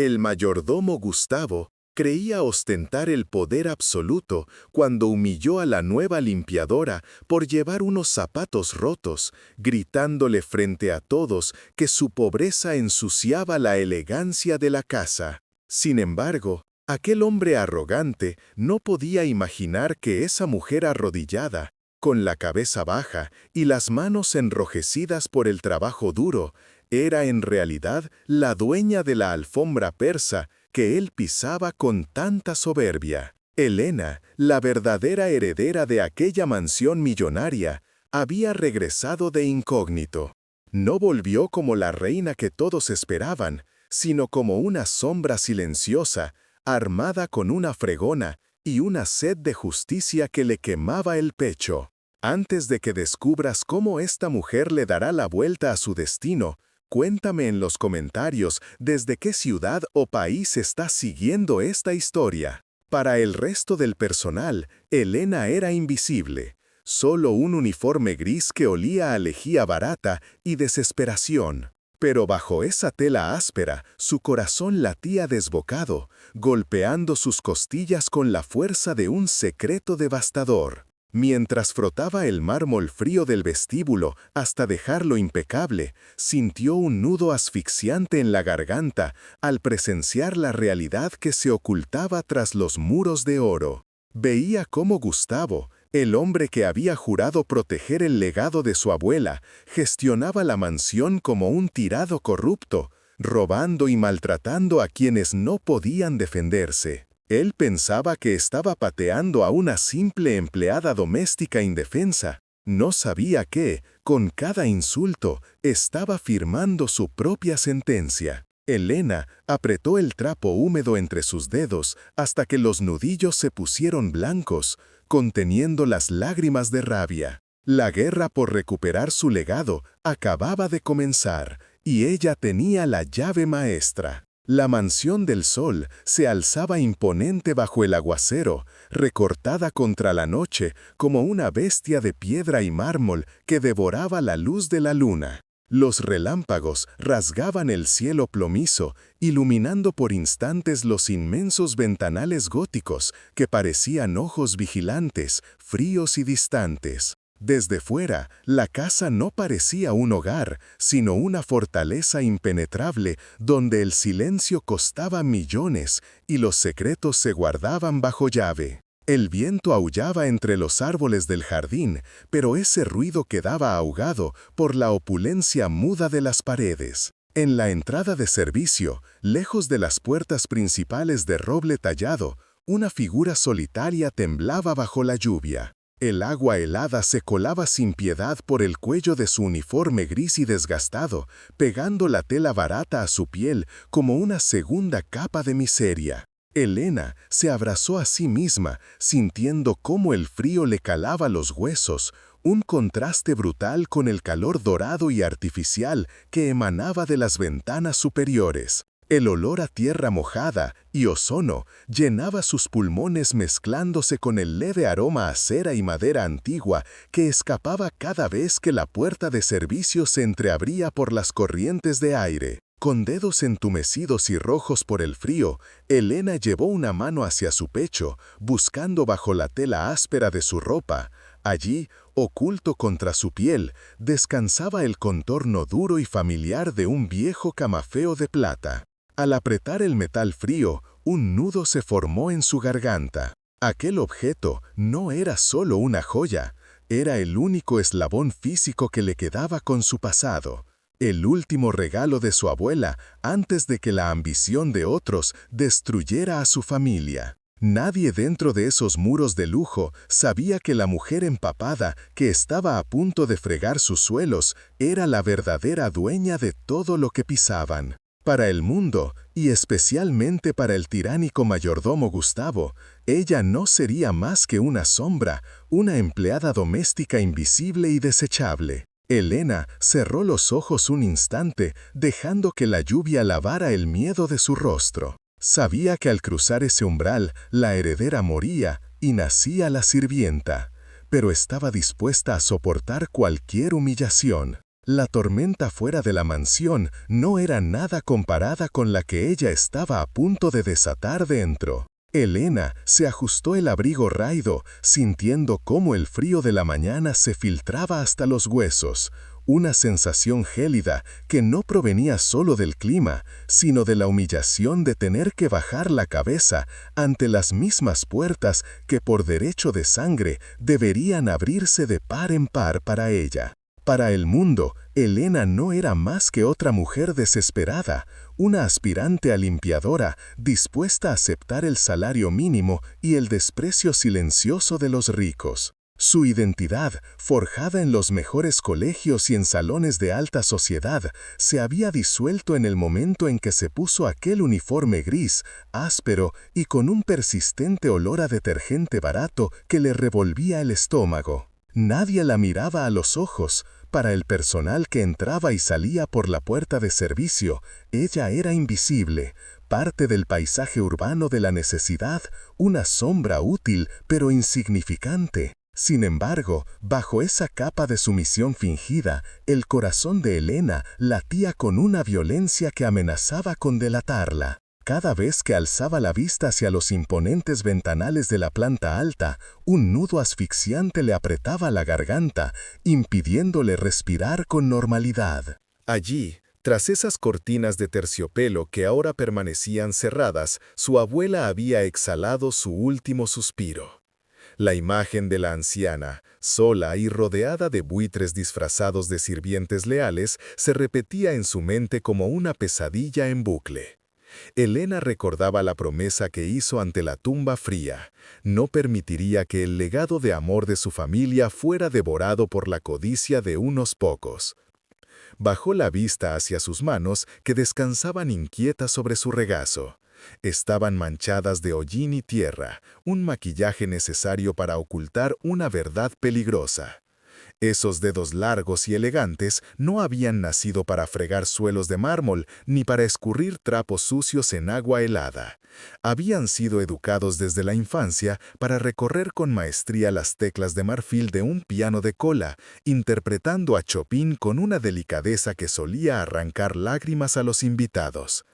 El mayordomo Gustavo creía ostentar el poder absoluto cuando humilló a la nueva limpiadora por llevar unos zapatos rotos, gritándole frente a todos que su pobreza ensuciaba la elegancia de la casa. Sin embargo, aquel hombre arrogante no podía imaginar que esa mujer arrodillada, con la cabeza baja y las manos enrojecidas por el trabajo duro, era en realidad la dueña de la alfombra persa que él pisaba con tanta soberbia. Helena, la verdadera heredera de aquella mansión millonaria, había regresado de incógnito. No volvió como la reina que todos esperaban, sino como una sombra silenciosa, armada con una fregona y una sed de justicia que le quemaba el pecho. Antes de que descubras cómo esta mujer le dará la vuelta a su destino, cuéntame en los comentarios desde qué ciudad o país estás siguiendo esta historia. Para el resto del personal, Helena era invisible. Solo un uniforme gris que olía a lejía barata y desesperación. Pero bajo esa tela áspera, su corazón latía desbocado, golpeando sus costillas con la fuerza de un secreto devastador. Mientras frotaba el mármol frío del vestíbulo hasta dejarlo impecable, sintió un nudo asfixiante en la garganta al presenciar la realidad que se ocultaba tras los muros de oro. Veía cómo Gustavo, el hombre que había jurado proteger el legado de su abuela, gestionaba la mansión como un tirano corrupto, robando y maltratando a quienes no podían defenderse. Él pensaba que estaba pateando a una simple empleada doméstica indefensa. No sabía que, con cada insulto, estaba firmando su propia sentencia. Helena apretó el trapo húmedo entre sus dedos hasta que los nudillos se pusieron blancos, conteniendo las lágrimas de rabia. La guerra por recuperar su legado acababa de comenzar, y ella tenía la llave maestra. La mansión del sol se alzaba imponente bajo el aguacero, recortada contra la noche como una bestia de piedra y mármol que devoraba la luz de la luna. Los relámpagos rasgaban el cielo plomizo, iluminando por instantes los inmensos ventanales góticos que parecían ojos vigilantes, fríos y distantes. Desde fuera, la casa no parecía un hogar, sino una fortaleza impenetrable donde el silencio costaba millones y los secretos se guardaban bajo llave. El viento aullaba entre los árboles del jardín, pero ese ruido quedaba ahogado por la opulencia muda de las paredes. En la entrada de servicio, lejos de las puertas principales de roble tallado, una figura solitaria temblaba bajo la lluvia. El agua helada se colaba sin piedad por el cuello de su uniforme gris y desgastado, pegando la tela barata a su piel como una segunda capa de miseria. Helena se abrazó a sí misma, sintiendo cómo el frío le calaba los huesos, un contraste brutal con el calor dorado y artificial que emanaba de las ventanas superiores. El olor a tierra mojada y ozono llenaba sus pulmones mezclándose con el leve aroma a cera y madera antigua que escapaba cada vez que la puerta de servicio se entreabría por las corrientes de aire. Con dedos entumecidos y rojos por el frío, Helena llevó una mano hacia su pecho, buscando bajo la tela áspera de su ropa. Allí, oculto contra su piel, descansaba el contorno duro y familiar de un viejo camafeo de plata. Al apretar el metal frío, un nudo se formó en su garganta. Aquel objeto no era solo una joya, era el único eslabón físico que le quedaba con su pasado. El último regalo de su abuela antes de que la ambición de otros destruyera a su familia. Nadie dentro de esos muros de lujo sabía que la mujer empapada que estaba a punto de fregar sus suelos era la verdadera dueña de todo lo que pisaban. Para el mundo, y especialmente para el tiránico mayordomo Gustavo, ella no sería más que una sombra, una empleada doméstica invisible y desechable. Helena cerró los ojos un instante, dejando que la lluvia lavara el miedo de su rostro. Sabía que al cruzar ese umbral, la heredera moría y nacía la sirvienta, pero estaba dispuesta a soportar cualquier humillación. La tormenta fuera de la mansión no era nada comparada con la que ella estaba a punto de desatar dentro. Elena se ajustó el abrigo raido, sintiendo cómo el frío de la mañana se filtraba hasta los huesos, una sensación gélida que no provenía solo del clima, sino de la humillación de tener que bajar la cabeza ante las mismas puertas que por derecho de sangre deberían abrirse de par en par para ella. Para el mundo, Elena no era más que otra mujer desesperada, una aspirante a limpiadora dispuesta a aceptar el salario mínimo y el desprecio silencioso de los ricos. Su identidad, forjada en los mejores colegios y en salones de alta sociedad, se había disuelto en el momento en que se puso aquel uniforme gris, áspero y con un persistente olor a detergente barato que le revolvía el estómago. Nadie la miraba a los ojos. Para el personal que entraba y salía por la puerta de servicio, ella era invisible, parte del paisaje urbano de la necesidad, una sombra útil pero insignificante. Sin embargo, bajo esa capa de sumisión fingida, el corazón de Elena latía con una violencia que amenazaba con delatarla. Cada vez que alzaba la vista hacia los imponentes ventanales de la planta alta, un nudo asfixiante le apretaba la garganta, impidiéndole respirar con normalidad. Allí, tras esas cortinas de terciopelo que ahora permanecían cerradas, su abuela había exhalado su último suspiro. La imagen de la anciana, sola y rodeada de buitres disfrazados de sirvientes leales, se repetía en su mente como una pesadilla en bucle. Elena recordaba la promesa que hizo ante la tumba fría. No permitiría que el legado de amor de su familia fuera devorado por la codicia de unos pocos. Bajó la vista hacia sus manos, que descansaban inquietas sobre su regazo. Estaban manchadas de hollín y tierra, un maquillaje necesario para ocultar una verdad peligrosa. Esos dedos largos y elegantes no habían nacido para fregar suelos de mármol ni para escurrir trapos sucios en agua helada. Habían sido educados desde la infancia para recorrer con maestría las teclas de marfil de un piano de cola, interpretando a Chopin con una delicadeza que solía arrancar lágrimas a los invitados.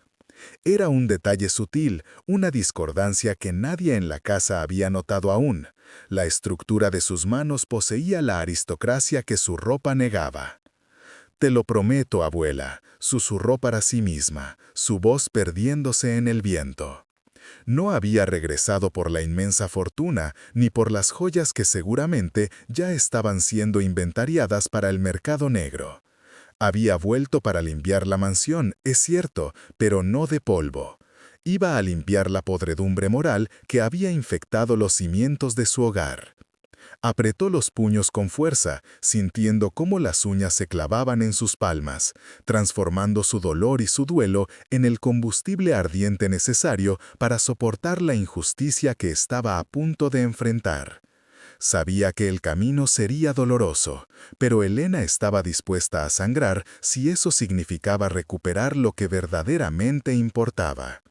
Era un detalle sutil, una discordancia que nadie en la casa había notado aún. La estructura de sus manos poseía la aristocracia que su ropa negaba. «Te lo prometo, abuela», susurró para sí misma, su voz perdiéndose en el viento. No había regresado por la inmensa fortuna, ni por las joyas que seguramente ya estaban siendo inventariadas para el mercado negro. Había vuelto para limpiar la mansión, es cierto, pero no de polvo. Iba a limpiar la podredumbre moral que había infectado los cimientos de su hogar. Apretó los puños con fuerza, sintiendo cómo las uñas se clavaban en sus palmas, transformando su dolor y su duelo en el combustible ardiente necesario para soportar la injusticia que estaba a punto de enfrentar. Sabía que el camino sería doloroso, pero Elena estaba dispuesta a sangrar si eso significaba recuperar lo que verdaderamente importaba.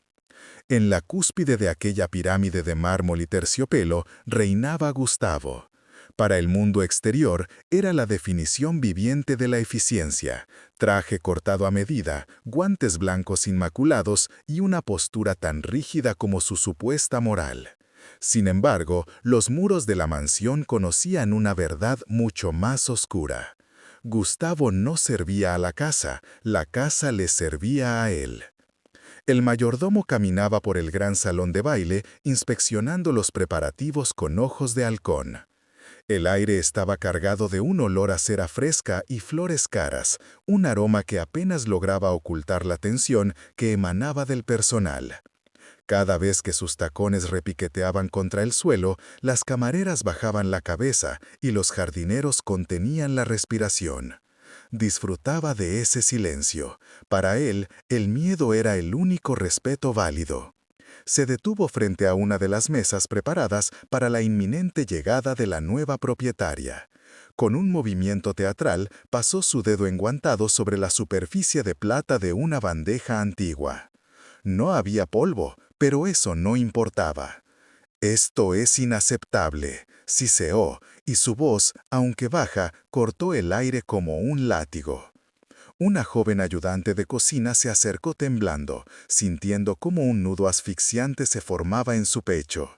En la cúspide de aquella pirámide de mármol y terciopelo reinaba Gustavo. Para el mundo exterior era la definición viviente de la eficiencia, traje cortado a medida, guantes blancos inmaculados y una postura tan rígida como su supuesta moral. Sin embargo, los muros de la mansión conocían una verdad mucho más oscura. Gustavo no servía a la casa le servía a él. El mayordomo caminaba por el gran salón de baile, inspeccionando los preparativos con ojos de halcón. El aire estaba cargado de un olor a cera fresca y flores caras, un aroma que apenas lograba ocultar la tensión que emanaba del personal. Cada vez que sus tacones repiqueteaban contra el suelo, las camareras bajaban la cabeza y los jardineros contenían la respiración. Disfrutaba de ese silencio. Para él, el miedo era el único respeto válido. Se detuvo frente a una de las mesas preparadas para la inminente llegada de la nueva propietaria. Con un movimiento teatral, pasó su dedo enguantado sobre la superficie de plata de una bandeja antigua. No había polvo, pero eso no importaba. «Esto es inaceptable», siseó, y su voz, aunque baja, cortó el aire como un látigo. Una joven ayudante de cocina se acercó temblando, sintiendo cómo un nudo asfixiante se formaba en su pecho.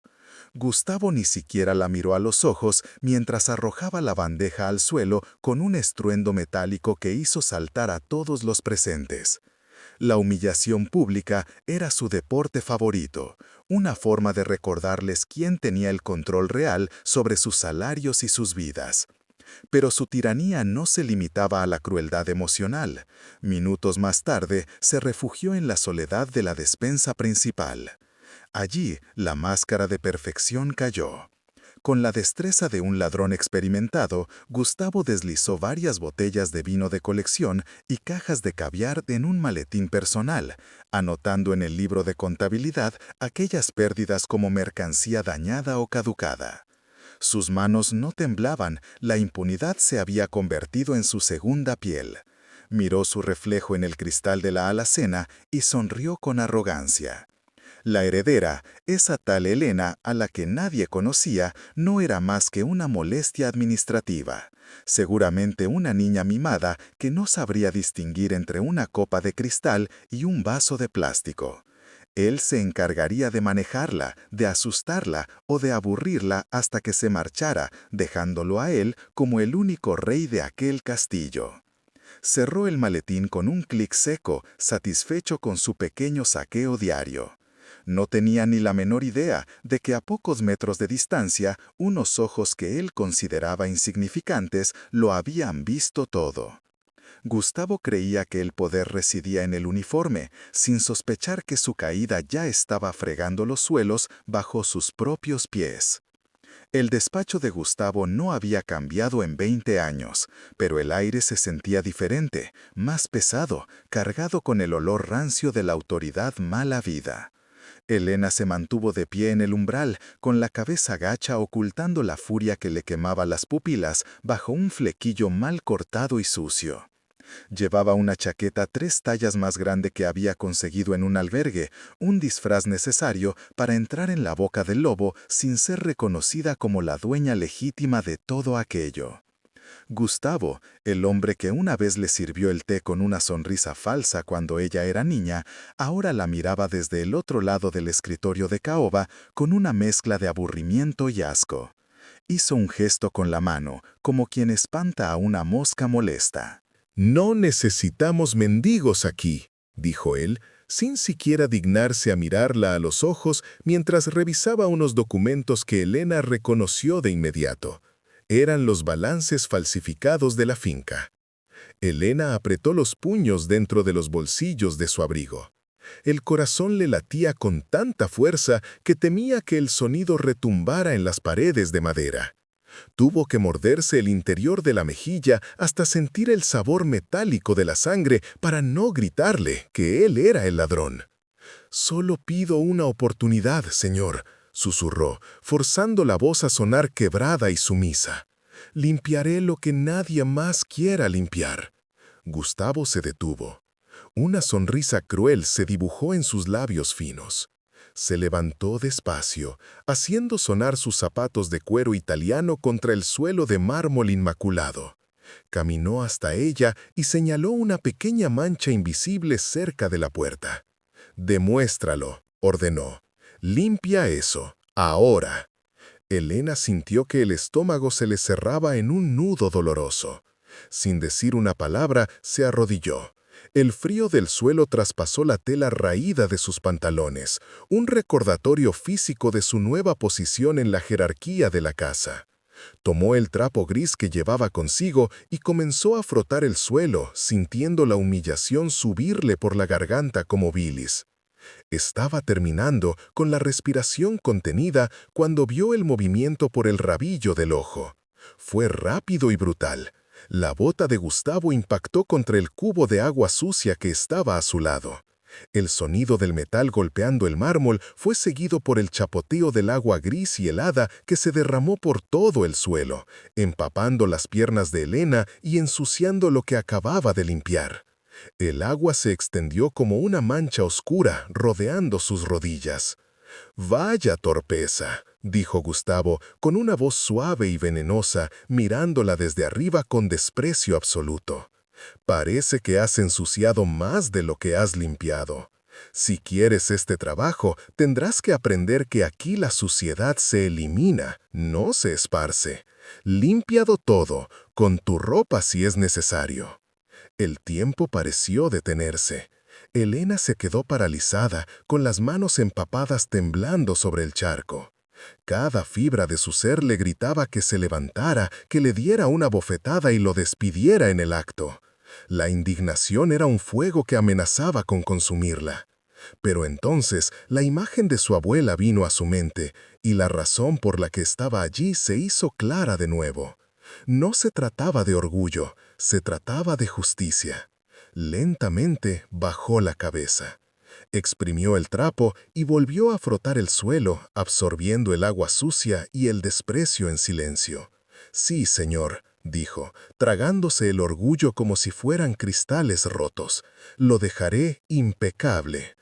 Gustavo ni siquiera la miró a los ojos mientras arrojaba la bandeja al suelo con un estruendo metálico que hizo saltar a todos los presentes. La humillación pública era su deporte favorito, una forma de recordarles quién tenía el control real sobre sus salarios y sus vidas. Pero su tiranía no se limitaba a la crueldad emocional. Minutos más tarde, se refugió en la soledad de la despensa principal. Allí, la máscara de perfección cayó. Con la destreza de un ladrón experimentado, Gustavo deslizó varias botellas de vino de colección y cajas de caviar en un maletín personal, anotando en el libro de contabilidad aquellas pérdidas como mercancía dañada o caducada. Sus manos no temblaban, la impunidad se había convertido en su segunda piel. Miró su reflejo en el cristal de la alacena y sonrió con arrogancia. La heredera, esa tal Elena a la que nadie conocía, no era más que una molestia administrativa. Seguramente una niña mimada que no sabría distinguir entre una copa de cristal y un vaso de plástico. Él se encargaría de manejarla, de asustarla o de aburrirla hasta que se marchara, dejándolo a él como el único rey de aquel castillo. Cerró el maletín con un clic seco, satisfecho con su pequeño saqueo diario. No tenía ni la menor idea de que a pocos metros de distancia, unos ojos que él consideraba insignificantes lo habían visto todo. Gustavo creía que el poder residía en el uniforme, sin sospechar que su caída ya estaba fregando los suelos bajo sus propios pies. El despacho de Gustavo no había cambiado en 20 años, pero el aire se sentía diferente, más pesado, cargado con el olor rancio de la autoridad mala vida. Elena se mantuvo de pie en el umbral, con la cabeza gacha ocultando la furia que le quemaba las pupilas bajo un flequillo mal cortado y sucio. Llevaba una chaqueta 3 tallas más grande que había conseguido en un albergue, un disfraz necesario para entrar en la boca del lobo sin ser reconocida como la dueña legítima de todo aquello. Gustavo, el hombre que una vez le sirvió el té con una sonrisa falsa cuando ella era niña, ahora la miraba desde el otro lado del escritorio de caoba con una mezcla de aburrimiento y asco. Hizo un gesto con la mano, como quien espanta a una mosca molesta. «No necesitamos mendigos aquí», dijo él, sin siquiera dignarse a mirarla a los ojos mientras revisaba unos documentos que Elena reconoció de inmediato. Eran los balances falsificados de la finca. Elena apretó los puños dentro de los bolsillos de su abrigo. El corazón le latía con tanta fuerza que temía que el sonido retumbara en las paredes de madera. Tuvo que morderse el interior de la mejilla hasta sentir el sabor metálico de la sangre para no gritarle que él era el ladrón. «Solo pido una oportunidad, señor», susurró, forzando la voz a sonar quebrada y sumisa. «Limpiaré lo que nadie más quiera limpiar». Gustavo se detuvo. Una sonrisa cruel se dibujó en sus labios finos. Se levantó despacio, haciendo sonar sus zapatos de cuero italiano contra el suelo de mármol inmaculado. Caminó hasta ella y señaló una pequeña mancha invisible cerca de la puerta. «Demuéstralo», ordenó. «Limpia eso, ahora». Elena sintió que el estómago se le cerraba en un nudo doloroso. Sin decir una palabra, se arrodilló. El frío del suelo traspasó la tela raída de sus pantalones, un recordatorio físico de su nueva posición en la jerarquía de la casa. Tomó el trapo gris que llevaba consigo y comenzó a frotar el suelo, sintiendo la humillación subirle por la garganta como bilis. Estaba terminando, con la respiración contenida, cuando vio el movimiento por el rabillo del ojo. Fue rápido y brutal. La bota de Gustavo impactó contra el cubo de agua sucia que estaba a su lado. El sonido del metal golpeando el mármol fue seguido por el chapoteo del agua gris y helada que se derramó por todo el suelo, empapando las piernas de Elena y ensuciando lo que acababa de limpiar. El agua se extendió como una mancha oscura rodeando sus rodillas. Vaya torpeza, dijo Gustavo con una voz suave y venenosa, mirándola desde arriba con desprecio absoluto. Parece que has ensuciado más de lo que has limpiado. Si quieres este trabajo, tendrás que aprender que aquí la suciedad se elimina, no se esparce. Límpialo todo, con tu ropa si es necesario. El tiempo pareció detenerse. Elena se quedó paralizada, con las manos empapadas temblando sobre el charco. Cada fibra de su ser le gritaba que se levantara, que le diera una bofetada y lo despidiera en el acto. La indignación era un fuego que amenazaba con consumirla. Pero entonces la imagen de su abuela vino a su mente, y la razón por la que estaba allí se hizo clara de nuevo. No se trataba de orgullo, se trataba de justicia. Lentamente bajó la cabeza. Exprimió el trapo y volvió a frotar el suelo, absorbiendo el agua sucia y el desprecio en silencio. «Sí, señor», dijo, tragándose el orgullo como si fueran cristales rotos. «Lo dejaré impecable».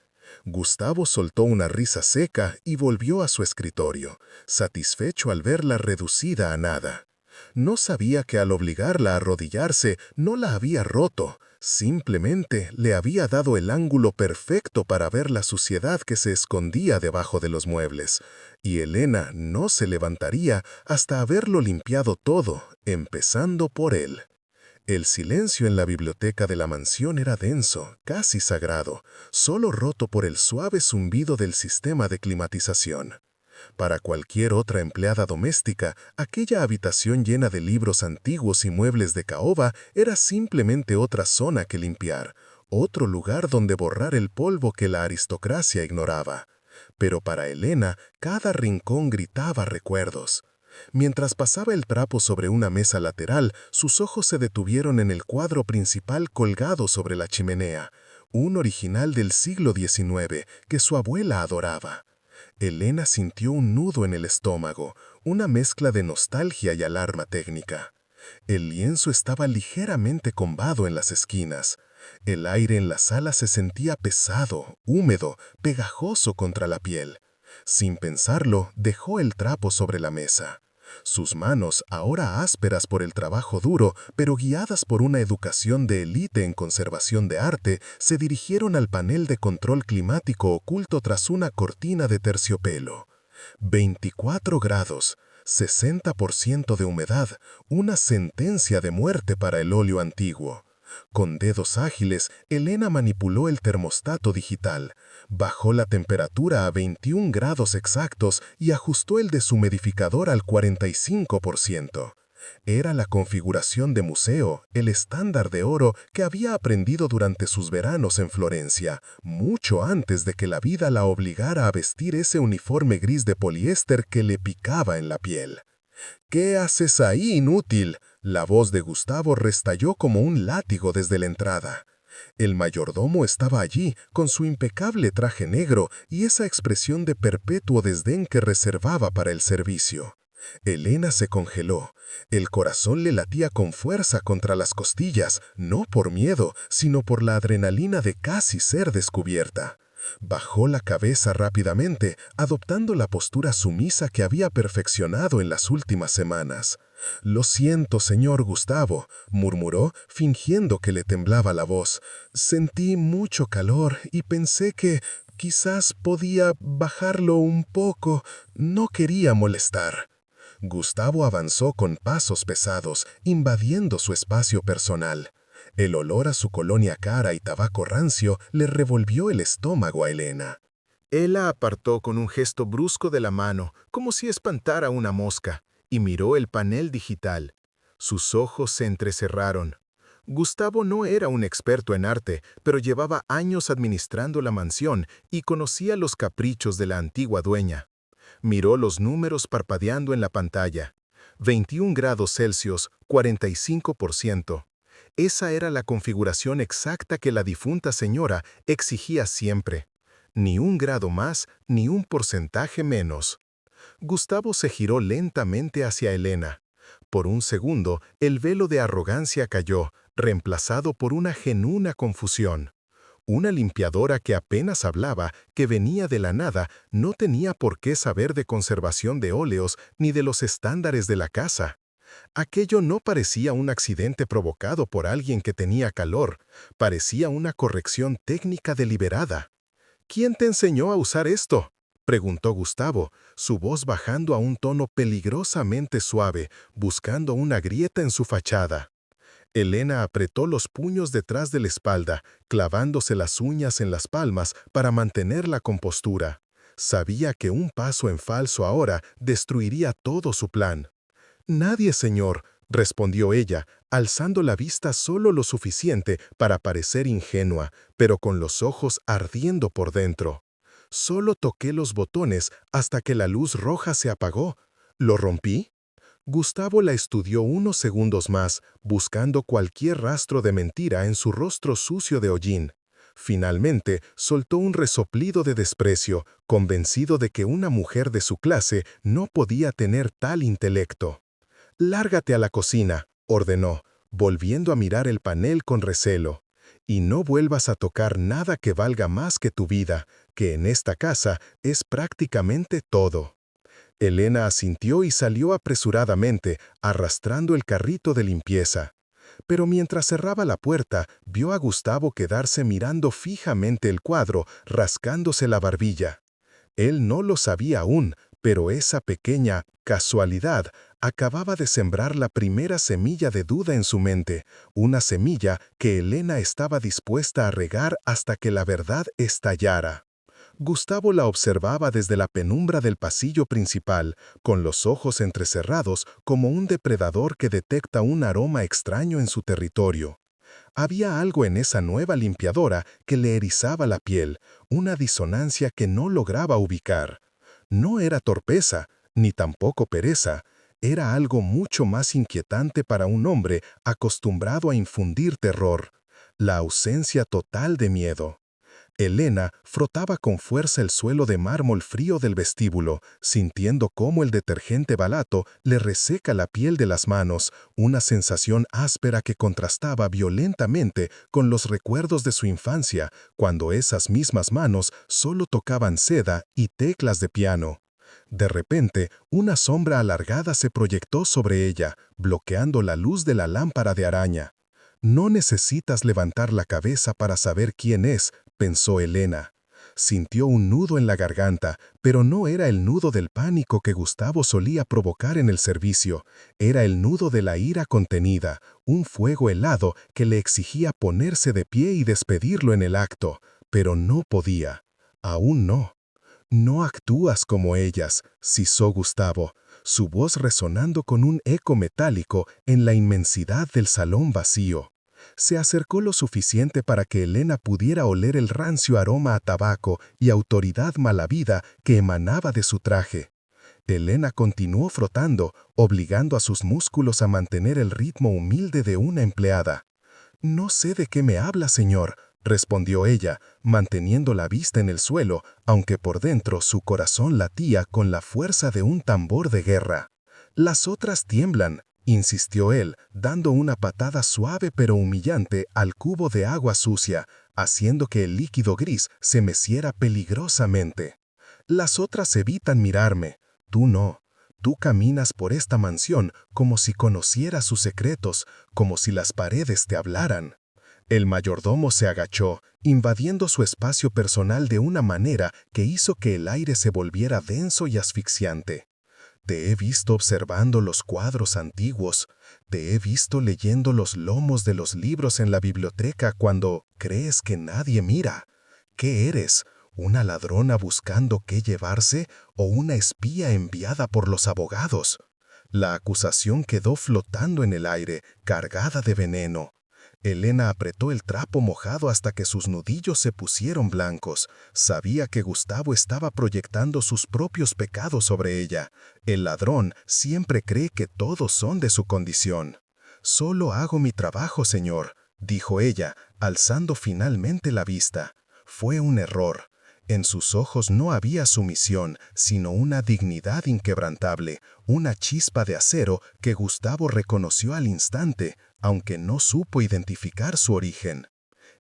Gustavo soltó una risa seca y volvió a su escritorio, satisfecho al verla reducida a nada. No sabía que al obligarla a arrodillarse no la había roto, simplemente le había dado el ángulo perfecto para ver la suciedad que se escondía debajo de los muebles, y Elena no se levantaría hasta haberlo limpiado todo, empezando por él. El silencio en la biblioteca de la mansión era denso, casi sagrado, solo roto por el suave zumbido del sistema de climatización. Para cualquier otra empleada doméstica, aquella habitación llena de libros antiguos y muebles de caoba era simplemente otra zona que limpiar, otro lugar donde borrar el polvo que la aristocracia ignoraba. Pero para Elena, cada rincón gritaba recuerdos. Mientras pasaba el trapo sobre una mesa lateral, sus ojos se detuvieron en el cuadro principal colgado sobre la chimenea, un original del siglo XIX que su abuela adoraba. Elena sintió un nudo en el estómago, una mezcla de nostalgia y alarma técnica. El lienzo estaba ligeramente combado en las esquinas. El aire en la sala se sentía pesado, húmedo, pegajoso contra la piel. Sin pensarlo, dejó el trapo sobre la mesa. Sus manos, ahora ásperas por el trabajo duro, pero guiadas por una educación de élite en conservación de arte, se dirigieron al panel de control climático oculto tras una cortina de terciopelo. 24 grados, 60% de humedad, una sentencia de muerte para el óleo antiguo. Con dedos ágiles, Elena manipuló el termostato digital, bajó la temperatura a 21 grados exactos y ajustó el deshumidificador al 45%. Era la configuración de museo, el estándar de oro que había aprendido durante sus veranos en Florencia, mucho antes de que la vida la obligara a vestir ese uniforme gris de poliéster que le picaba en la piel. «¿Qué haces ahí, inútil?», la voz de Gustavo restalló como un látigo desde la entrada. El mayordomo estaba allí, con su impecable traje negro y esa expresión de perpetuo desdén que reservaba para el servicio. Elena se congeló. El corazón le latía con fuerza contra las costillas, no por miedo, sino por la adrenalina de casi ser descubierta. Bajó la cabeza rápidamente, adoptando la postura sumisa que había perfeccionado en las últimas semanas. «Lo siento, señor Gustavo», murmuró, fingiendo que le temblaba la voz. «Sentí mucho calor y pensé que quizás podía bajarlo un poco. No quería molestar». Gustavo avanzó con pasos pesados, invadiendo su espacio personal. El olor a su colonia cara y tabaco rancio le revolvió el estómago a Elena. Él la apartó con un gesto brusco de la mano, como si espantara una mosca, y miró el panel digital. Sus ojos se entrecerraron. Gustavo no era un experto en arte, pero llevaba años administrando la mansión y conocía los caprichos de la antigua dueña. Miró los números parpadeando en la pantalla. 21 grados Celsius, 45%. Esa era la configuración exacta que la difunta señora exigía siempre. Ni un grado más, ni un porcentaje menos. Gustavo se giró lentamente hacia Elena. Por un segundo, el velo de arrogancia cayó, reemplazado por una genuina confusión. Una limpiadora que apenas hablaba, que venía de la nada, no tenía por qué saber de conservación de óleos ni de los estándares de la casa. Aquello no parecía un accidente provocado por alguien que tenía calor, parecía una corrección técnica deliberada. ¿Quién te enseñó a usar esto?, preguntó Gustavo, su voz bajando a un tono peligrosamente suave, buscando una grieta en su fachada. Elena apretó los puños detrás de la espalda, clavándose las uñas en las palmas para mantener la compostura. Sabía que un paso en falso ahora destruiría todo su plan. «Nadie, señor», respondió ella, alzando la vista solo lo suficiente para parecer ingenua, pero con los ojos ardiendo por dentro. Solo toqué los botones hasta que la luz roja se apagó. ¿Lo rompí? Gustavo la estudió unos segundos más, buscando cualquier rastro de mentira en su rostro sucio de hollín. Finalmente, soltó un resoplido de desprecio, convencido de que una mujer de su clase no podía tener tal intelecto. «Lárgate a la cocina», ordenó, volviendo a mirar el panel con recelo. «Y no vuelvas a tocar nada que valga más que tu vida, que en esta casa es prácticamente todo». Elena asintió y salió apresuradamente, arrastrando el carrito de limpieza. Pero mientras cerraba la puerta, vio a Gustavo quedarse mirando fijamente el cuadro, rascándose la barbilla. Él no lo sabía aún, pero esa pequeña casualidad acababa de sembrar la primera semilla de duda en su mente, una semilla que Elena estaba dispuesta a regar hasta que la verdad estallara. Gustavo la observaba desde la penumbra del pasillo principal, con los ojos entrecerrados como un depredador que detecta un aroma extraño en su territorio. Había algo en esa nueva limpiadora que le erizaba la piel, una disonancia que no lograba ubicar. No era torpeza, ni tampoco pereza, era algo mucho más inquietante para un hombre acostumbrado a infundir terror: la ausencia total de miedo. Elena frotaba con fuerza el suelo de mármol frío del vestíbulo, sintiendo cómo el detergente balato le reseca la piel de las manos, una sensación áspera que contrastaba violentamente con los recuerdos de su infancia, cuando esas mismas manos solo tocaban seda y teclas de piano. De repente, una sombra alargada se proyectó sobre ella, bloqueando la luz de la lámpara de araña. «No necesitas levantar la cabeza para saber quién es», pensó Elena. Sintió un nudo en la garganta, pero no era el nudo del pánico que Gustavo solía provocar en el servicio. Era el nudo de la ira contenida, un fuego helado que le exigía ponerse de pie y despedirlo en el acto. Pero no podía. Aún no. «No actúas como ellas», sisó Gustavo, su voz resonando con un eco metálico en la inmensidad del salón vacío. Se acercó lo suficiente para que Elena pudiera oler el rancio aroma a tabaco y autoridad malavida que emanaba de su traje. Elena continuó frotando, obligando a sus músculos a mantener el ritmo humilde de una empleada. «No sé de qué me habla, señor», respondió ella, manteniendo la vista en el suelo, aunque por dentro su corazón latía con la fuerza de un tambor de guerra. «Las otras tiemblan», insistió él, dando una patada suave pero humillante al cubo de agua sucia, haciendo que el líquido gris se meciera peligrosamente. «Las otras evitan mirarme, tú no. Tú caminas por esta mansión como si conocieras sus secretos, como si las paredes te hablaran». El mayordomo se agachó, invadiendo su espacio personal de una manera que hizo que el aire se volviera denso y asfixiante. «Te he visto observando los cuadros antiguos, te he visto leyendo los lomos de los libros en la biblioteca cuando crees que nadie mira. ¿Qué eres? ¿Una ladrona buscando qué llevarse o una espía enviada por los abogados?» La acusación quedó flotando en el aire, cargada de veneno. Elena apretó el trapo mojado hasta que sus nudillos se pusieron blancos. Sabía que Gustavo estaba proyectando sus propios pecados sobre ella. El ladrón siempre cree que todos son de su condición. «Solo hago mi trabajo, señor», dijo ella, alzando finalmente la vista. Fue un error. En sus ojos no había sumisión, sino una dignidad inquebrantable, una chispa de acero que Gustavo reconoció al instante, aunque no supo identificar su origen.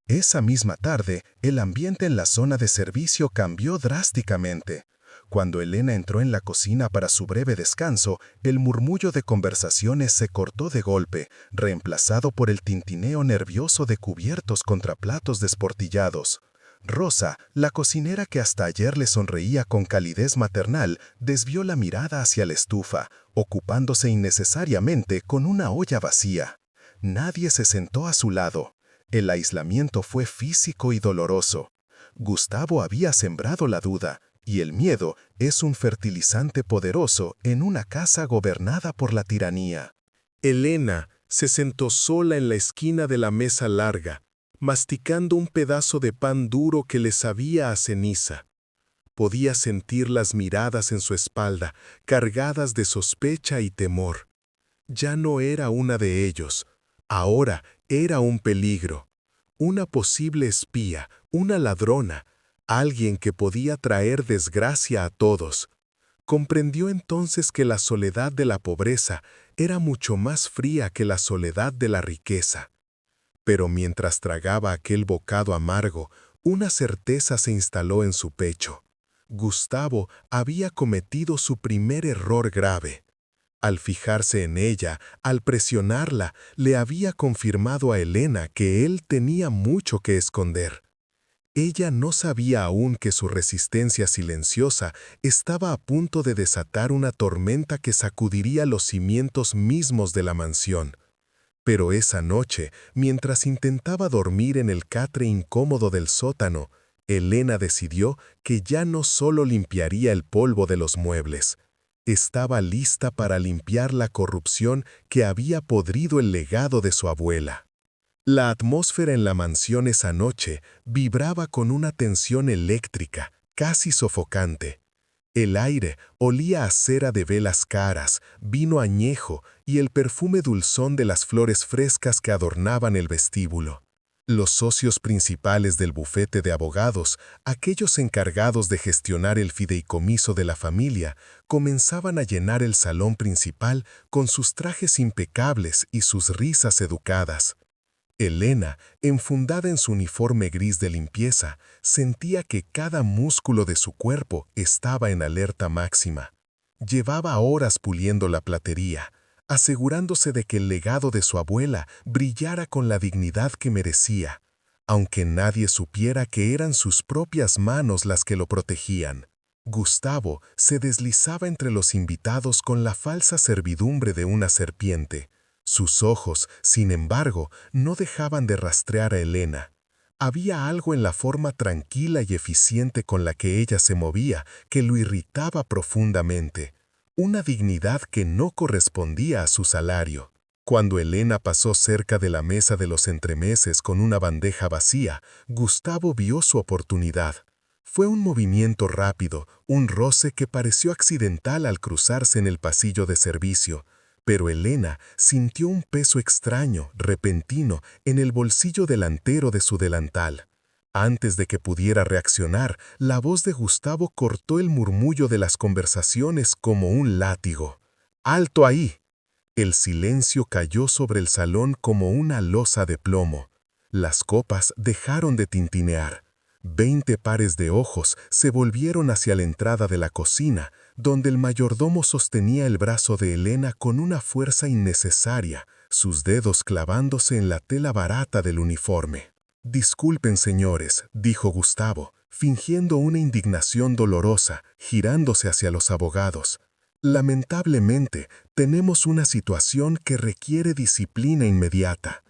Esa misma tarde, el ambiente en la zona de servicio cambió drásticamente. Cuando Elena entró en la cocina para su breve descanso, el murmullo de conversaciones se cortó de golpe, reemplazado por el tintineo nervioso de cubiertos contra platos desportillados. Rosa, la cocinera que hasta ayer le sonreía con calidez maternal, desvió la mirada hacia la estufa, ocupándose innecesariamente con una olla vacía. Nadie se sentó a su lado. El aislamiento fue físico y doloroso. Gustavo había sembrado la duda, y el miedo es un fertilizante poderoso en una casa gobernada por la tiranía. Elena se sentó sola en la esquina de la mesa larga, masticando un pedazo de pan duro que le sabía a ceniza. Podía sentir las miradas en su espalda, cargadas de sospecha y temor. Ya no era una de ellos, ahora era un peligro, una posible espía, una ladrona, alguien que podía traer desgracia a todos. Comprendió entonces que la soledad de la pobreza era mucho más fría que la soledad de la riqueza. Pero mientras tragaba aquel bocado amargo, una certeza se instaló en su pecho. Gustavo había cometido su primer error grave. Al fijarse en ella, al presionarla, le había confirmado a Elena que él tenía mucho que esconder. Ella no sabía aún que su resistencia silenciosa estaba a punto de desatar una tormenta que sacudiría los cimientos mismos de la mansión. Pero esa noche, mientras intentaba dormir en el catre incómodo del sótano, Elena decidió que ya no solo limpiaría el polvo de los muebles. Estaba lista para limpiar la corrupción que había podrido el legado de su abuela. La atmósfera en la mansión esa noche vibraba con una tensión eléctrica, casi sofocante. El aire olía a cera de velas caras, vino añejo y el perfume dulzón de las flores frescas que adornaban el vestíbulo. Los socios principales del bufete de abogados, aquellos encargados de gestionar el fideicomiso de la familia, comenzaban a llenar el salón principal con sus trajes impecables y sus risas educadas. Elena, enfundada en su uniforme gris de limpieza, sentía que cada músculo de su cuerpo estaba en alerta máxima. Llevaba horas puliendo la platería, asegurándose de que el legado de su abuela brillara con la dignidad que merecía, aunque nadie supiera que eran sus propias manos las que lo protegían. Gustavo se deslizaba entre los invitados con la falsa servidumbre de una serpiente. Sus ojos, sin embargo, no dejaban de rastrear a Elena. Había algo en la forma tranquila y eficiente con la que ella se movía que lo irritaba profundamente. Una dignidad que no correspondía a su salario. Cuando Elena pasó cerca de la mesa de los entremeses con una bandeja vacía, Gustavo vio su oportunidad. Fue un movimiento rápido, un roce que pareció accidental al cruzarse en el pasillo de servicio. Pero Elena sintió un peso extraño, repentino, en el bolsillo delantero de su delantal. Antes de que pudiera reaccionar, la voz de Gustavo cortó el murmullo de las conversaciones como un látigo. ¡Alto ahí! El silencio cayó sobre el salón como una losa de plomo. Las copas dejaron de tintinear. 20 pares de ojos se volvieron hacia la entrada de la cocina, donde el mayordomo sostenía el brazo de Elena con una fuerza innecesaria, sus dedos clavándose en la tela barata del uniforme. «Disculpen, señores», dijo Gustavo, fingiendo una indignación dolorosa, girándose hacia los abogados. «Lamentablemente, tenemos una situación que requiere disciplina inmediata.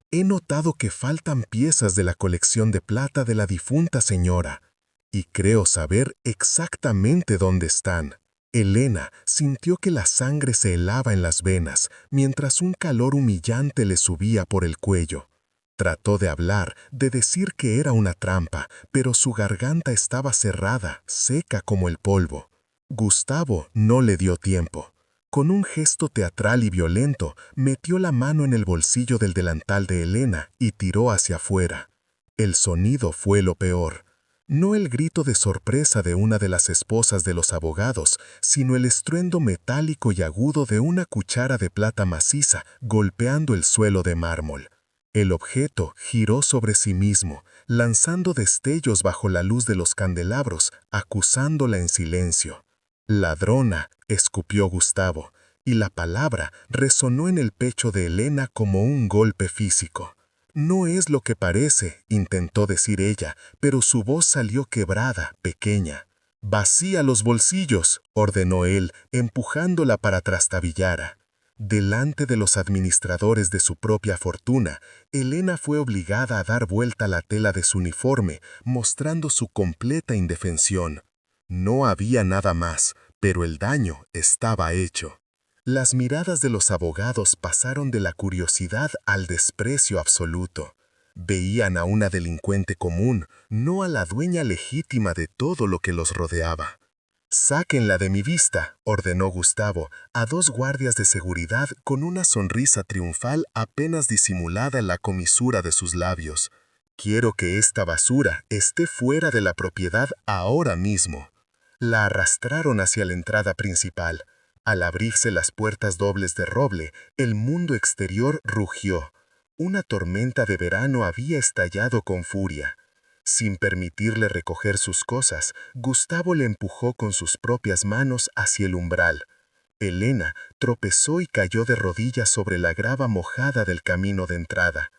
He notado que faltan piezas de la colección de plata de la difunta señora, y creo saber exactamente dónde están». Elena sintió que la sangre se helaba en las venas, mientras un calor humillante le subía por el cuello. Trató de hablar, de decir que era una trampa, pero su garganta estaba cerrada, seca como el polvo. Gustavo no le dio tiempo. Con un gesto teatral y violento, metió la mano en el bolsillo del delantal de Elena y tiró hacia afuera. El sonido fue lo peor. No el grito de sorpresa de una de las esposas de los abogados, sino el estruendo metálico y agudo de una cuchara de plata maciza golpeando el suelo de mármol. El objeto giró sobre sí mismo, lanzando destellos bajo la luz de los candelabros, acusándola en silencio. «Ladrona», escupió Gustavo, y la palabra resonó en el pecho de Elena como un golpe físico. «No es lo que parece», intentó decir ella, pero su voz salió quebrada, pequeña. «Vacía los bolsillos», ordenó él, empujándola para trastabillara. Delante de los administradores de su propia fortuna, Elena fue obligada a dar vuelta a la tela de su uniforme, mostrando su completa indefensión. No había nada más, pero el daño estaba hecho. Las miradas de los abogados pasaron de la curiosidad al desprecio absoluto. Veían a una delincuente común, no a la dueña legítima de todo lo que los rodeaba. «Sáquenla de mi vista», ordenó Gustavo a dos guardias de seguridad con una sonrisa triunfal apenas disimulada en la comisura de sus labios. «Quiero que esta basura esté fuera de la propiedad ahora mismo». La arrastraron hacia la entrada principal. Al abrirse las puertas dobles de roble, el mundo exterior rugió. Una tormenta de verano había estallado con furia. Sin permitirle recoger sus cosas, Gustavo le empujó con sus propias manos hacia el umbral. Elena tropezó y cayó de rodillas sobre la grava mojada del camino de entrada.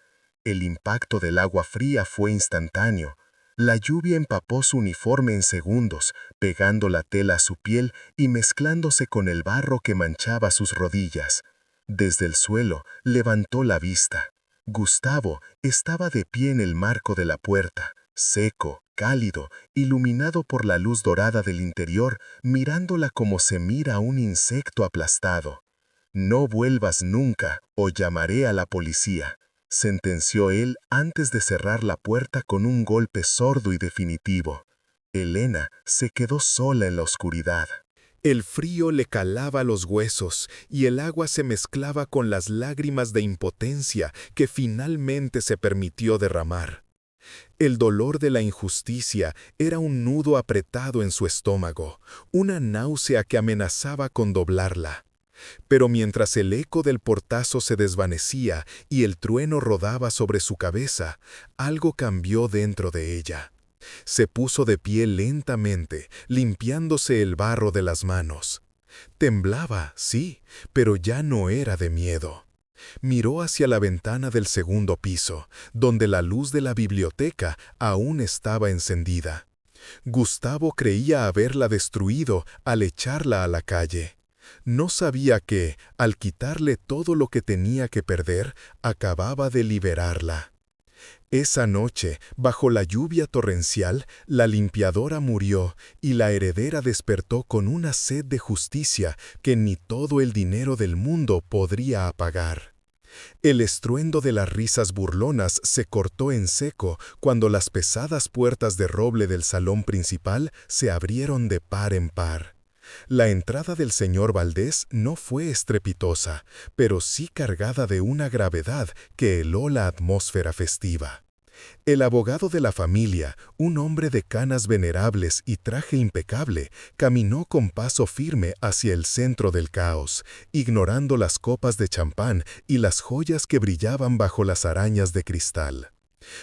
El impacto del agua fría fue instantáneo. La lluvia empapó su uniforme en segundos, pegando la tela a su piel y mezclándose con el barro que manchaba sus rodillas. Desde el suelo levantó la vista. Gustavo estaba de pie en el marco de la puerta, seco, cálido, iluminado por la luz dorada del interior, mirándola como se mira a un insecto aplastado. «No vuelvas nunca, o llamaré a la policía», sentenció él antes de cerrar la puerta con un golpe sordo y definitivo. Elena se quedó sola en la oscuridad. El frío le calaba los huesos y el agua se mezclaba con las lágrimas de impotencia que finalmente se permitió derramar. El dolor de la injusticia era un nudo apretado en su estómago, una náusea que amenazaba con doblarla. Pero mientras el eco del portazo se desvanecía y el trueno rodaba sobre su cabeza, algo cambió dentro de ella. Se puso de pie lentamente, limpiándose el barro de las manos. Temblaba, sí, pero ya no era de miedo. Miró hacia la ventana del segundo piso, donde la luz de la biblioteca aún estaba encendida. Gustavo creía haberla destruido al echarla a la calle. No sabía que, al quitarle todo lo que tenía que perder, acababa de liberarla. Esa noche, bajo la lluvia torrencial, la limpiadora murió y la heredera despertó con una sed de justicia que ni todo el dinero del mundo podría apagar. El estruendo de las risas burlonas se cortó en seco cuando las pesadas puertas de roble del salón principal se abrieron de par en par. La entrada del señor Valdés no fue estrepitosa, pero sí cargada de una gravedad que heló la atmósfera festiva. El abogado de la familia, un hombre de canas venerables y traje impecable, caminó con paso firme hacia el centro del caos, ignorando las copas de champán y las joyas que brillaban bajo las arañas de cristal.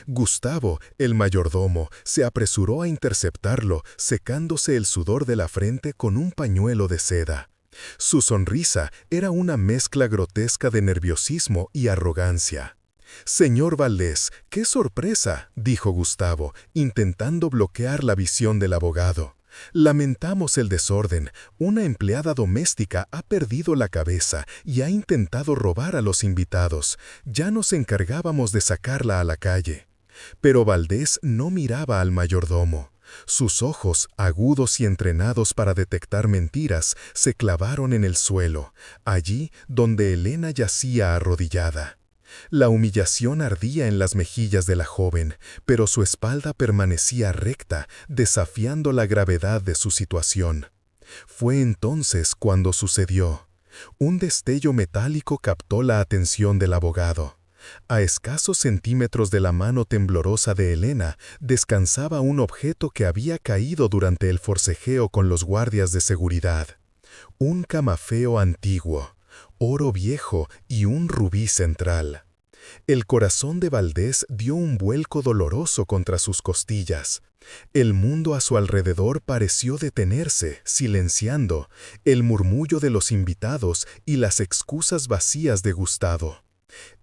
Gustavo, el mayordomo, se apresuró a interceptarlo, secándose el sudor de la frente con un pañuelo de seda. Su sonrisa era una mezcla grotesca de nerviosismo y arrogancia. «Señor Valdés, qué sorpresa», dijo Gustavo, intentando bloquear la visión del abogado. «Lamentamos el desorden. Una empleada doméstica ha perdido la cabeza y ha intentado robar a los invitados. Ya nos encargábamos de sacarla a la calle». Pero Valdés no miraba al mayordomo. Sus ojos, agudos y entrenados para detectar mentiras, se clavaron en el suelo, allí donde Elena yacía arrodillada. La humillación ardía en las mejillas de la joven, pero su espalda permanecía recta, desafiando la gravedad de su situación. Fue entonces cuando sucedió. Un destello metálico captó la atención del abogado. A escasos centímetros de la mano temblorosa de Elena descansaba un objeto que había caído durante el forcejeo con los guardias de seguridad. Un camafeo antiguo, oro viejo y un rubí central. El corazón de Valdés dio un vuelco doloroso contra sus costillas. El mundo a su alrededor pareció detenerse, silenciando el murmullo de los invitados y las excusas vacías de Gustavo.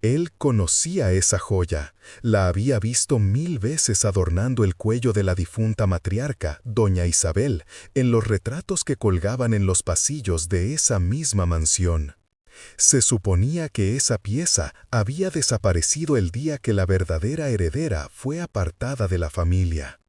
Él conocía esa joya, la había visto 1000 veces adornando el cuello de la difunta matriarca, doña Isabel, en los retratos que colgaban en los pasillos de esa misma mansión. Se suponía que esa pieza había desaparecido el día que la verdadera heredera fue apartada de la familia.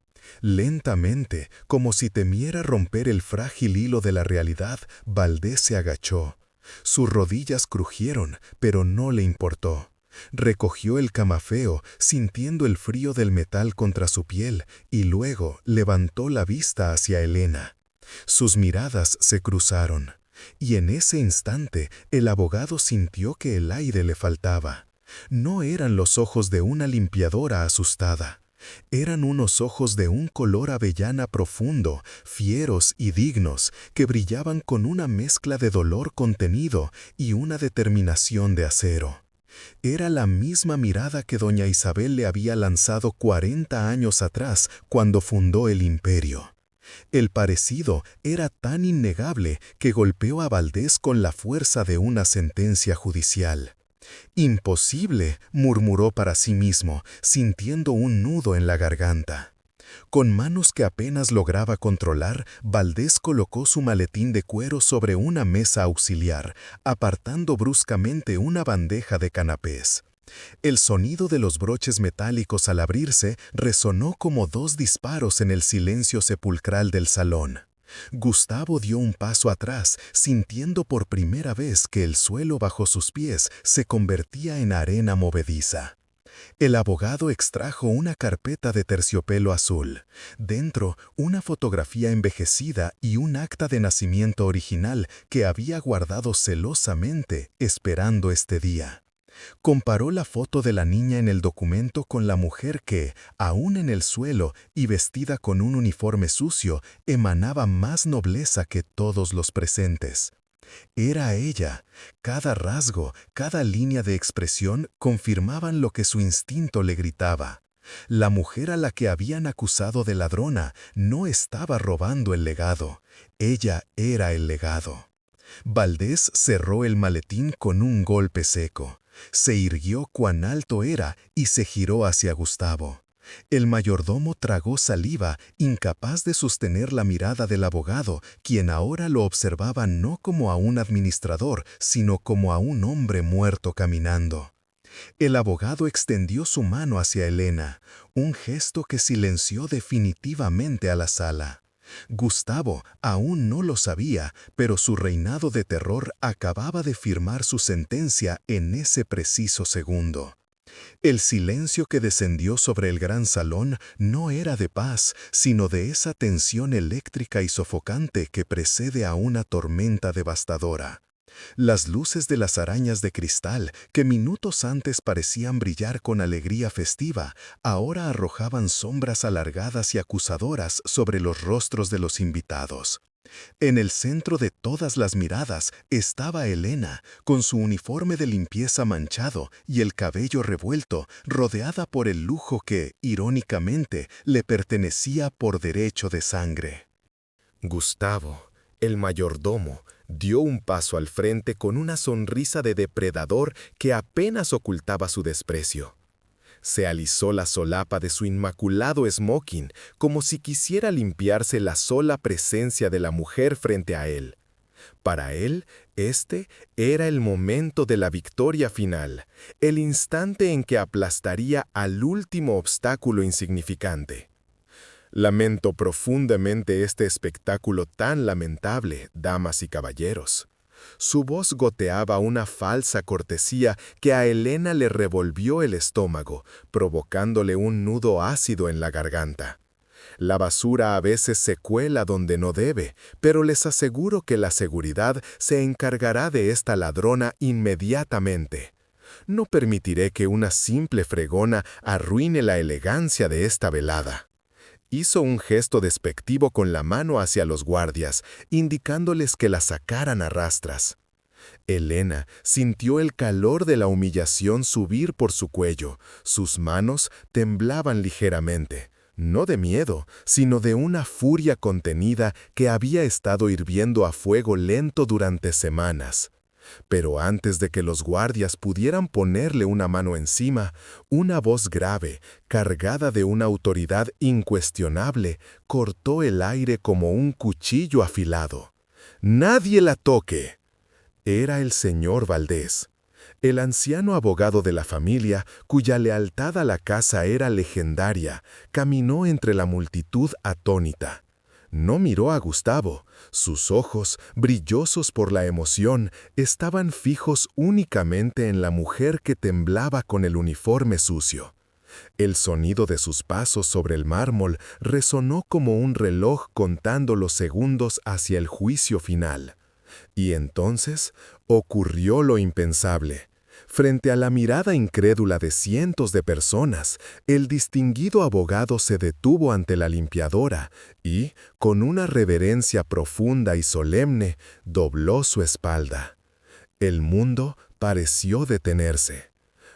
Lentamente, como si temiera romper el frágil hilo de la realidad, Valdés se agachó. Sus rodillas crujieron, pero no le importó. Recogió el camafeo, sintiendo el frío del metal contra su piel, y luego levantó la vista hacia Elena. Sus miradas se cruzaron, y en ese instante el abogado sintió que el aire le faltaba. No eran los ojos de una limpiadora asustada. Eran unos ojos de un color avellana profundo, fieros y dignos, que brillaban con una mezcla de dolor contenido y una determinación de acero. Era la misma mirada que doña Isabel le había lanzado 40 años atrás cuando fundó el imperio. El parecido era tan innegable que golpeó a Valdés con la fuerza de una sentencia judicial. «Imposible», murmuró para sí mismo, sintiendo un nudo en la garganta. Con manos que apenas lograba controlar, Valdés colocó su maletín de cuero sobre una mesa auxiliar, apartando bruscamente una bandeja de canapés. El sonido de los broches metálicos al abrirse resonó como 2 disparos en el silencio sepulcral del salón. Gustavo dio un paso atrás, sintiendo por primera vez que el suelo bajo sus pies se convertía en arena movediza. El abogado extrajo una carpeta de terciopelo azul. Dentro, una fotografía envejecida y un acta de nacimiento original que había guardado celosamente, esperando este día. Comparó la foto de la niña en el documento con la mujer que, aún en el suelo y vestida con un uniforme sucio, emanaba más nobleza que todos los presentes. Era ella. Cada rasgo, cada línea de expresión confirmaban lo que su instinto le gritaba. La mujer a la que habían acusado de ladrona no estaba robando el legado. Ella era el legado. Valdés cerró el maletín con un golpe seco. Se irguió cuán alto era y se giró hacia Gustavo. El mayordomo tragó saliva, incapaz de sostener la mirada del abogado, quien ahora lo observaba no como a un administrador, sino como a un hombre muerto caminando. El abogado extendió su mano hacia Elena, un gesto que silenció definitivamente a la sala. Gustavo aún no lo sabía, pero su reinado de terror acababa de firmar su sentencia en ese preciso segundo. El silencio que descendió sobre el gran salón no era de paz, sino de esa tensión eléctrica y sofocante que precede a una tormenta devastadora. Las luces de las arañas de cristal, que minutos antes parecían brillar con alegría festiva, ahora arrojaban sombras alargadas y acusadoras sobre los rostros de los invitados. En el centro de todas las miradas estaba Elena, con su uniforme de limpieza manchado y el cabello revuelto, rodeada por el lujo que, irónicamente, le pertenecía por derecho de sangre. Gustavo, el mayordomo, dio un paso al frente con una sonrisa de depredador que apenas ocultaba su desprecio. Se alisó la solapa de su inmaculado smoking, como si quisiera limpiarse la sola presencia de la mujer frente a él. Para él, este era el momento de la victoria final, el instante en que aplastaría al último obstáculo insignificante. Lamento profundamente este espectáculo tan lamentable, damas y caballeros. Su voz goteaba una falsa cortesía que a Elena le revolvió el estómago, provocándole un nudo ácido en la garganta. La basura a veces se cuela donde no debe, pero les aseguro que la seguridad se encargará de esta ladrona inmediatamente. No permitiré que una simple fregona arruine la elegancia de esta velada. Hizo un gesto despectivo con la mano hacia los guardias, indicándoles que la sacaran a rastras. Elena sintió el calor de la humillación subir por su cuello. Sus manos temblaban ligeramente, no de miedo, sino de una furia contenida que había estado hirviendo a fuego lento durante semanas. Pero antes de que los guardias pudieran ponerle una mano encima, una voz grave, cargada de una autoridad incuestionable, cortó el aire como un cuchillo afilado. ¡Nadie la toque! Era el señor Valdés, el anciano abogado de la familia, cuya lealtad a la casa era legendaria. Caminó entre la multitud atónita. No miró a Gustavo. Sus ojos, brillosos por la emoción, estaban fijos únicamente en la mujer que temblaba con el uniforme sucio. El sonido de sus pasos sobre el mármol resonó como un reloj contando los segundos hacia el juicio final. Y entonces ocurrió lo impensable. Frente a la mirada incrédula de cientos de personas, el distinguido abogado se detuvo ante la limpiadora y, con una reverencia profunda y solemne, dobló su espalda. El mundo pareció detenerse.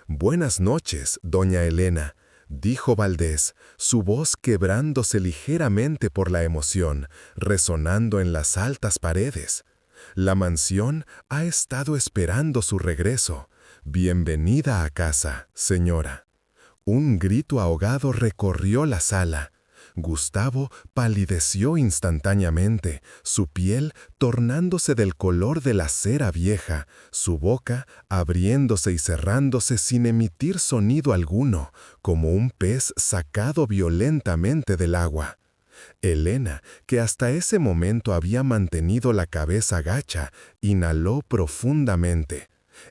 «Buenas noches, doña Elena», dijo Valdés, su voz quebrándose ligeramente por la emoción, resonando en las altas paredes. «La mansión ha estado esperando su regreso. Bienvenida a casa, señora». Un grito ahogado recorrió la sala. Gustavo palideció instantáneamente, su piel tornándose del color de la cera vieja, su boca abriéndose y cerrándose sin emitir sonido alguno, como un pez sacado violentamente del agua. Elena, que hasta ese momento había mantenido la cabeza gacha, inhaló profundamente.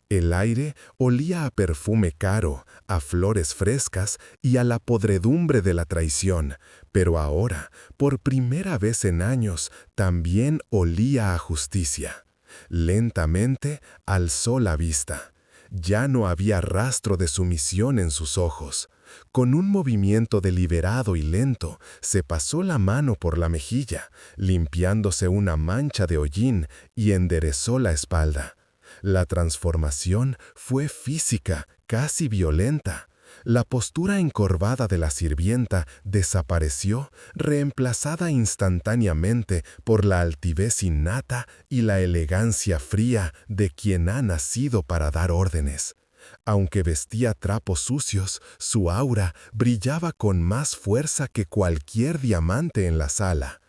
El aire olía a perfume caro, a flores frescas y a la podredumbre de la traición, pero ahora, por primera vez en años, también olía a justicia. Lentamente alzó la vista. Ya no había rastro de sumisión en sus ojos. Con un movimiento deliberado y lento, se pasó la mano por la mejilla, limpiándose una mancha de hollín, y enderezó la espalda. La transformación fue física, casi violenta. La postura encorvada de la sirvienta desapareció, reemplazada instantáneamente por la altivez innata y la elegancia fría de quien ha nacido para dar órdenes. Aunque vestía trapos sucios, su aura brillaba con más fuerza que cualquier diamante en la sala.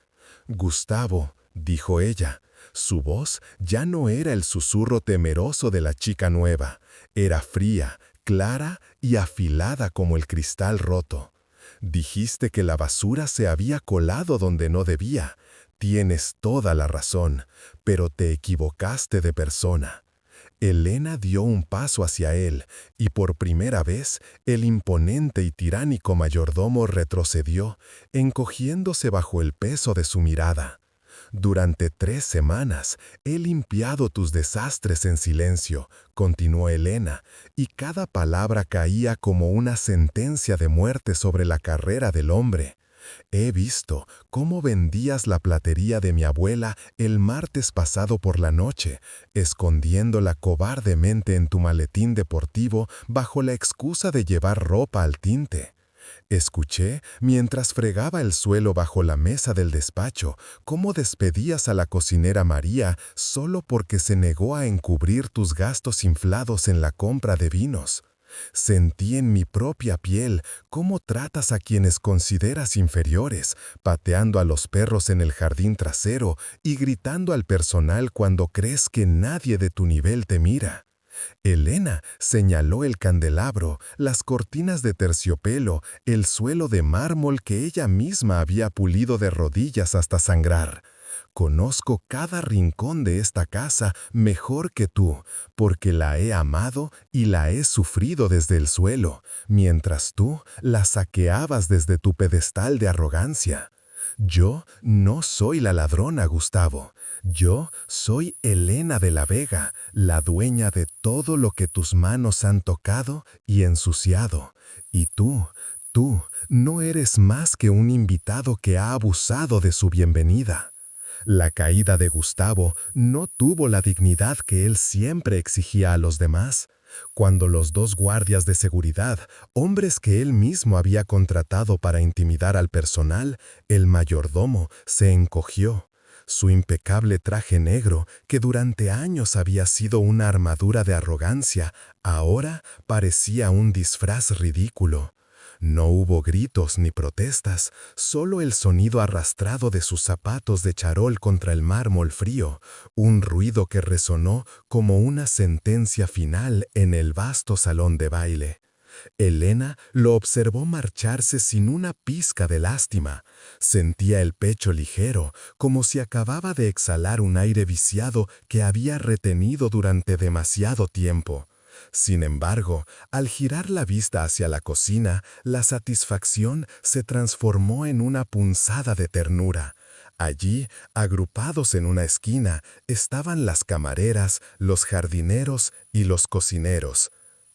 «Gustavo», dijo ella. Su voz ya no era el susurro temeroso de la chica nueva. Era fría, clara y afilada como el cristal roto. «Dijiste que la basura se había colado donde no debía. Tienes toda la razón, pero te equivocaste de persona». Elena dio un paso hacia él, y por primera vez el imponente y tiránico mayordomo retrocedió, encogiéndose bajo el peso de su mirada. «Durante 3 semanas he limpiado tus desastres en silencio», continuó Elena, y cada palabra caía como una sentencia de muerte sobre la carrera del hombre. «He visto cómo vendías la platería de mi abuela el martes pasado por la noche, escondiéndola cobardemente en tu maletín deportivo bajo la excusa de llevar ropa al tinte. Escuché, mientras fregaba el suelo bajo la mesa del despacho, cómo despedías a la cocinera María solo porque se negó a encubrir tus gastos inflados en la compra de vinos. Sentí en mi propia piel cómo tratas a quienes consideras inferiores, pateando a los perros en el jardín trasero y gritando al personal cuando crees que nadie de tu nivel te mira». Elena señaló el candelabro, las cortinas de terciopelo, el suelo de mármol que ella misma había pulido de rodillas hasta sangrar. «Conozco cada rincón de esta casa mejor que tú, porque la he amado y la he sufrido desde el suelo, mientras tú la saqueabas desde tu pedestal de arrogancia. Yo no soy la ladrona, Gustavo. Yo soy Elena de la Vega, la dueña de todo lo que tus manos han tocado y ensuciado. Y tú no eres más que un invitado que ha abusado de su bienvenida». La caída de Gustavo no tuvo la dignidad que él siempre exigía a los demás. Cuando los dos guardias de seguridad, hombres que él mismo había contratado para intimidar al personal, el mayordomo se encogió. Su impecable traje negro, que durante años había sido una armadura de arrogancia, ahora parecía un disfraz ridículo. No hubo gritos ni protestas, solo el sonido arrastrado de sus zapatos de charol contra el mármol frío, un ruido que resonó como una sentencia final en el vasto salón de baile. Elena lo observó marcharse sin una pizca de lástima. Sentía el pecho ligero, como si acababa de exhalar un aire viciado que había retenido durante demasiado tiempo. Sin embargo, al girar la vista hacia la cocina, la satisfacción se transformó en una punzada de ternura. Allí, agrupados en una esquina, estaban las camareras, los jardineros y los cocineros.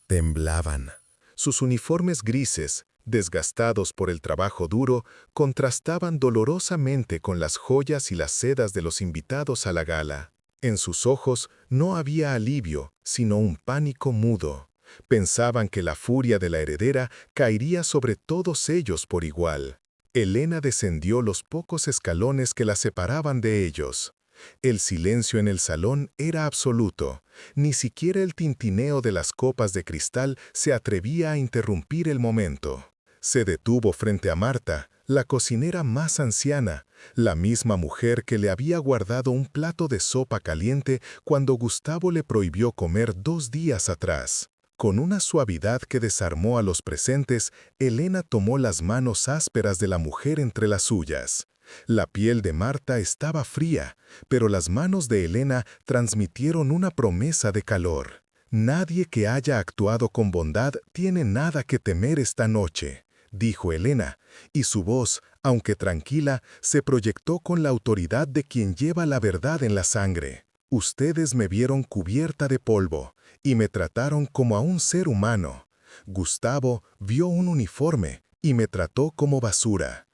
Temblaban. Sus uniformes grises, desgastados por el trabajo duro, contrastaban dolorosamente con las joyas y las sedas de los invitados a la gala. En sus ojos no había alivio, sino un pánico mudo. Pensaban que la furia de la heredera caería sobre todos ellos por igual. Elena descendió los pocos escalones que la separaban de ellos. El silencio en el salón era absoluto. Ni siquiera el tintineo de las copas de cristal se atrevía a interrumpir el momento. Se detuvo frente a Marta, la cocinera más anciana, la misma mujer que le había guardado un plato de sopa caliente cuando Gustavo le prohibió comer 2 días atrás. Con una suavidad que desarmó a los presentes, Elena tomó las manos ásperas de la mujer entre las suyas. La piel de Marta estaba fría, pero las manos de Elena transmitieron una promesa de calor. «Nadie que haya actuado con bondad tiene nada que temer esta noche», dijo Elena, y su voz, aunque tranquila, se proyectó con la autoridad de quien lleva la verdad en la sangre. «Ustedes me vieron cubierta de polvo y me trataron como a un ser humano. Gustavo vio un uniforme y me trató como basura.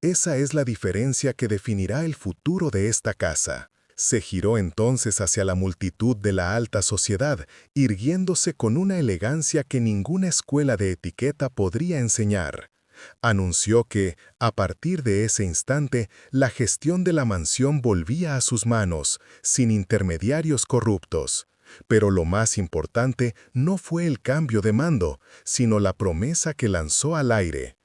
Esa es la diferencia que definirá el futuro de esta casa». Se giró entonces hacia la multitud de la alta sociedad, irguiéndose con una elegancia que ninguna escuela de etiqueta podría enseñar. Anunció que, a partir de ese instante, la gestión de la mansión volvía a sus manos, sin intermediarios corruptos. Pero lo más importante no fue el cambio de mando, sino la promesa que lanzó al aire.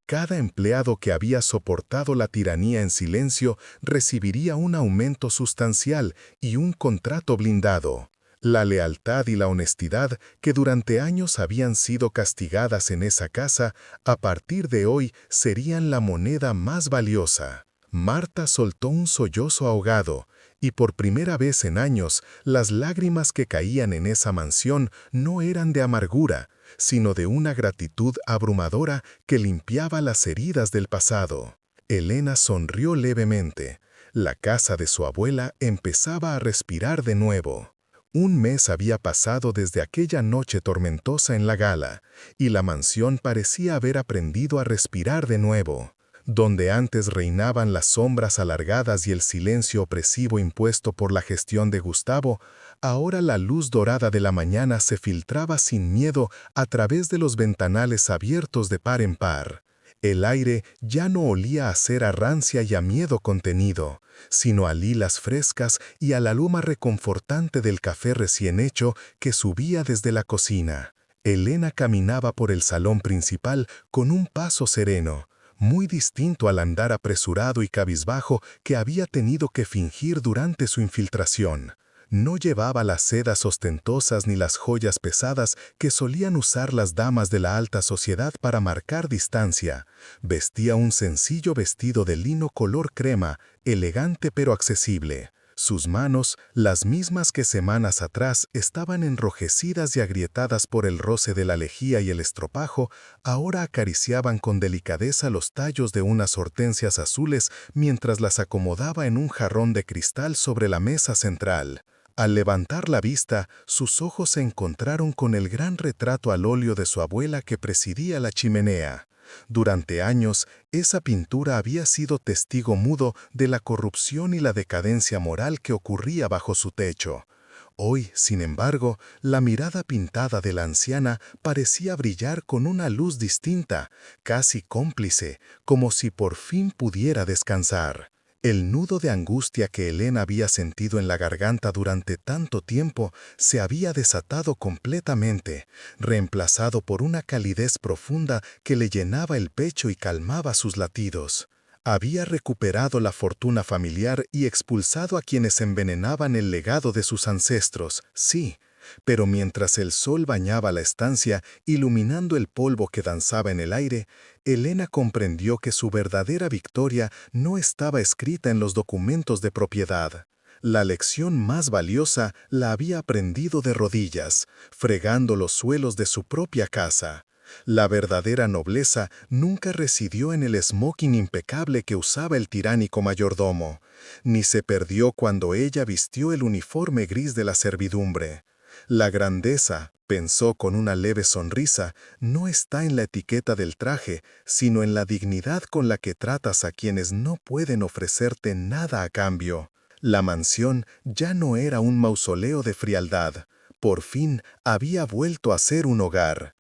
Cada empleado que había soportado la tiranía en silencio recibiría un aumento sustancial y un contrato blindado. La lealtad y la honestidad, que durante años habían sido castigadas en esa casa, a partir de hoy serían la moneda más valiosa. Marta soltó un sollozo ahogado, y por primera vez en años, las lágrimas que caían en esa mansión no eran de amargura, sino de una gratitud abrumadora que limpiaba las heridas del pasado. Elena sonrió levemente. La casa de su abuela empezaba a respirar de nuevo. Un mes había pasado desde aquella noche tormentosa en la gala, y la mansión parecía haber aprendido a respirar de nuevo. Donde antes reinaban las sombras alargadas y el silencio opresivo impuesto por la gestión de Gustavo, ahora la luz dorada de la mañana se filtraba sin miedo a través de los ventanales abiertos de par en par. El aire ya no olía a cera rancia y a miedo contenido, sino a lilas frescas y al aroma reconfortante del café recién hecho que subía desde la cocina. Elena caminaba por el salón principal con un paso sereno, muy distinto al andar apresurado y cabizbajo que había tenido que fingir durante su infiltración. No llevaba las sedas ostentosas ni las joyas pesadas que solían usar las damas de la alta sociedad para marcar distancia. Vestía un sencillo vestido de lino color crema, elegante pero accesible. Sus manos, las mismas que semanas atrás estaban enrojecidas y agrietadas por el roce de la lejía y el estropajo, ahora acariciaban con delicadeza los tallos de unas hortensias azules mientras las acomodaba en un jarrón de cristal sobre la mesa central. Al levantar la vista, sus ojos se encontraron con el gran retrato al óleo de su abuela que presidía la chimenea. Durante años, esa pintura había sido testigo mudo de la corrupción y la decadencia moral que ocurría bajo su techo. Hoy, sin embargo, la mirada pintada de la anciana parecía brillar con una luz distinta, casi cómplice, como si por fin pudiera descansar. El nudo de angustia que Elena había sentido en la garganta durante tanto tiempo se había desatado completamente, reemplazado por una calidez profunda que le llenaba el pecho y calmaba sus latidos. Había recuperado la fortuna familiar y expulsado a quienes envenenaban el legado de sus ancestros, sí, pero mientras el sol bañaba la estancia, iluminando el polvo que danzaba en el aire, Elena comprendió que su verdadera victoria no estaba escrita en los documentos de propiedad. La lección más valiosa la había aprendido de rodillas, fregando los suelos de su propia casa. La verdadera nobleza nunca residió en el smoking impecable que usaba el tiránico mayordomo, ni se perdió cuando ella vistió el uniforme gris de la servidumbre. La grandeza, pensó con una leve sonrisa, no está en la etiqueta del traje, sino en la dignidad con la que tratas a quienes no pueden ofrecerte nada a cambio. La mansión ya no era un mausoleo de frialdad. Por fin había vuelto a ser un hogar.